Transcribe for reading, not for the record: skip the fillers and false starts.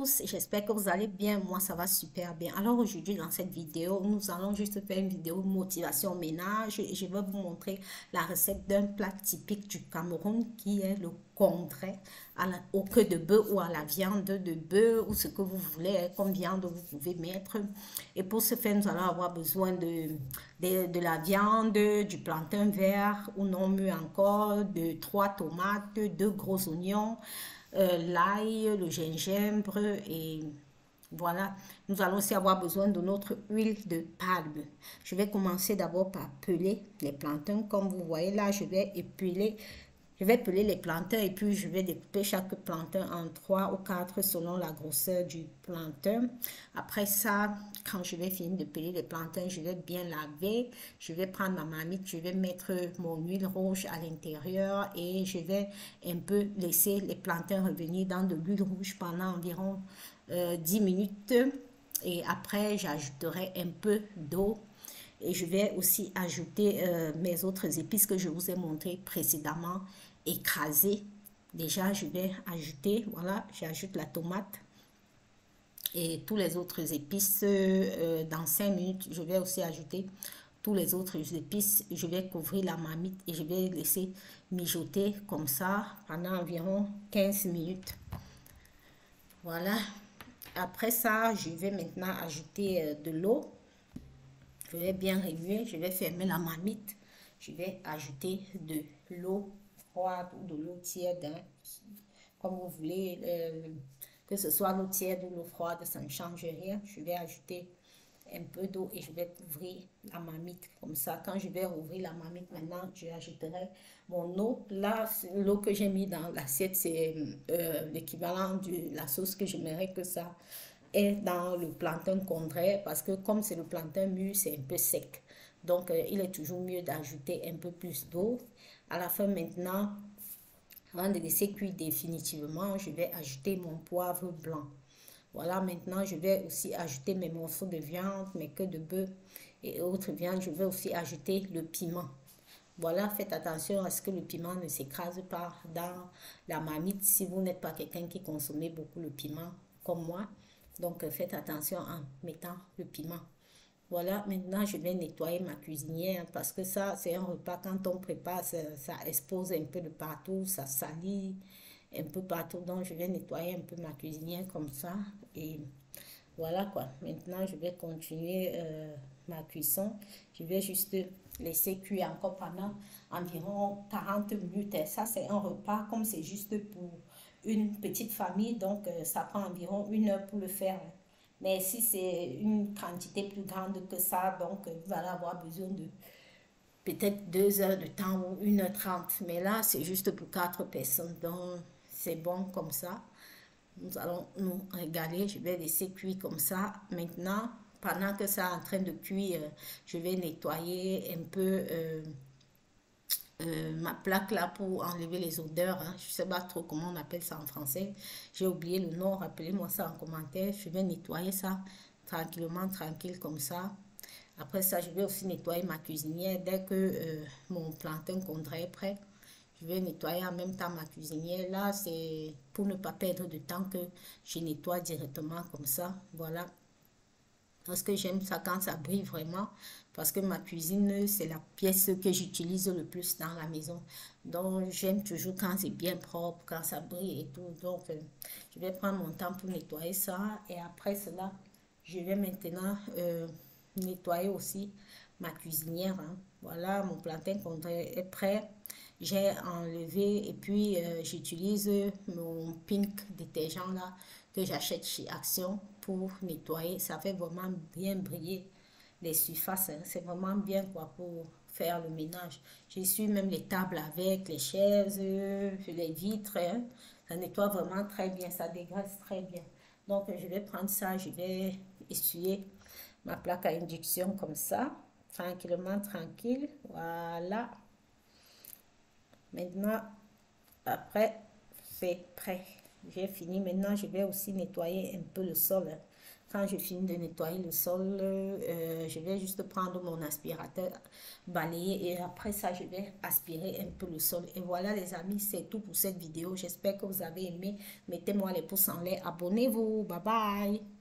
tous, j'espère que vous allez bien. Moi, ça va super bien. Alors aujourd'hui, dans cette vidéo, nous allons juste faire une vidéo motivation ménage et je vais vous montrer la recette d'un plat typique du Cameroun qui est le congré au queue de bœuf ou à la viande de bœuf ou ce que vous voulez, hein, comme viande vous pouvez mettre. Et pour ce faire, nous allons avoir besoin de la viande, du plantain vert ou non mûr encore, de 3 tomates, 2 gros oignons, l'ail, le gingembre et voilà. Nous allons aussi avoir besoin de notre huile de palme. Je vais commencer d'abord par peler les plantains. Comme vous voyez là, je vais peler les plantains et puis je vais découper chaque plantain en 3 ou 4 selon la grosseur du plantain. Après ça, quand je vais finir de peler les plantains, je vais bien laver. Je vais prendre ma marmite, je vais mettre mon huile rouge à l'intérieur et je vais un peu laisser les plantains revenir dans de l'huile rouge pendant environ 10 minutes. Et après, j'ajouterai un peu d'eau. Et je vais aussi ajouter mes autres épices que je vous ai montré précédemment, écrasées. Déjà, je vais ajouter, voilà, j'ajoute la tomate et tous les autres épices. Dans 5 minutes, je vais aussi ajouter tous les autres épices. Je vais couvrir la marmite et je vais laisser mijoter comme ça pendant environ 15 minutes. Voilà. Après ça, je vais maintenant ajouter de l'eau. Je vais bien remuer, je vais fermer la marmite. Je vais ajouter de l'eau froide ou de l'eau tiède, hein, comme vous voulez, que ce soit l'eau tiède ou l'eau froide, ça ne change rien. Je vais ajouter un peu d'eau et je vais couvrir la marmite comme ça. Quand je vais rouvrir la marmite maintenant, je ajouterai mon eau. Là, l'eau que j'ai mis dans l'assiette, c'est l'équivalent de la sauce que j'aimerais que ça est dans le plantain congré parce que comme c'est le plantain mûr, c'est un peu sec. Donc, il est toujours mieux d'ajouter un peu plus d'eau. À la fin maintenant, avant de laisser cuire définitivement, je vais ajouter mon poivre blanc. Voilà, maintenant, je vais aussi ajouter mes morceaux de viande, mes queues de bœuf et autres viandes. Je vais aussi ajouter le piment. Voilà, faites attention à ce que le piment ne s'écrase pas dans la marmite si vous n'êtes pas quelqu'un qui consomme beaucoup le piment comme moi. Donc, faites attention en mettant le piment. Voilà, maintenant je vais nettoyer ma cuisinière parce que ça, c'est un repas, quand on prépare, ça expose un peu de partout, ça salit un peu partout. Donc, je vais nettoyer un peu ma cuisinière comme ça. Et voilà quoi. Maintenant, je vais continuer ma cuisson. Je vais juste laisser cuire encore pendant environ 40 minutes. Et ça, c'est un repas, comme c'est juste pour une petite famille, donc ça prend environ 1 heure pour le faire. Mais si c'est une quantité plus grande que ça, donc vous allez avoir besoin de peut-être 2 heures de temps ou 1 h 30. Mais là, c'est juste pour 4 personnes, donc c'est bon comme ça. Nous allons nous régaler. Je vais laisser cuire comme ça. Maintenant, pendant que ça est en train de cuire, je vais nettoyer un peu ma plaque là pour enlever les odeurs, hein. Je ne sais pas trop comment on appelle ça en français. J'ai oublié le nom. Rappelez-moi ça en commentaire. Je vais nettoyer ça tranquillement, tranquille comme ça. Après ça, je vais aussi nettoyer ma cuisinière. Dès que mon plantain congré est prêt, je vais nettoyer en même temps ma cuisinière. Là, c'est pour ne pas perdre de temps que je nettoie directement comme ça. Voilà. Parce que j'aime ça quand ça brille vraiment. Parce que ma cuisine, c'est la pièce que j'utilise le plus dans la maison. Donc, j'aime toujours quand c'est bien propre, quand ça brille et tout. Donc, je vais prendre mon temps pour nettoyer ça. Et après cela, je vais maintenant nettoyer aussi ma cuisinière, hein. Voilà, mon plantain est prêt. J'ai enlevé et puis j'utilise mon pink détergent là que j'achète chez Action pour nettoyer. Ça fait vraiment bien briller les surfaces, hein. C'est vraiment bien quoi pour faire le ménage. J'essuie même les tables avec, les chaises, les vitres, hein. Ça nettoie vraiment très bien, ça dégraisse très bien. Donc je vais prendre ça, je vais essuyer ma plaque à induction comme ça, tranquillement, tranquille. Voilà. Maintenant, après, c'est prêt. J'ai fini. Maintenant, je vais aussi nettoyer un peu le sol, hein. quand je finis de nettoyer le sol, je vais juste prendre mon aspirateur, balayer et après ça, je vais aspirer un peu le sol. Et voilà les amis, c'est tout pour cette vidéo. J'espère que vous avez aimé. Mettez-moi les pouces en l'air, abonnez-vous. Bye bye.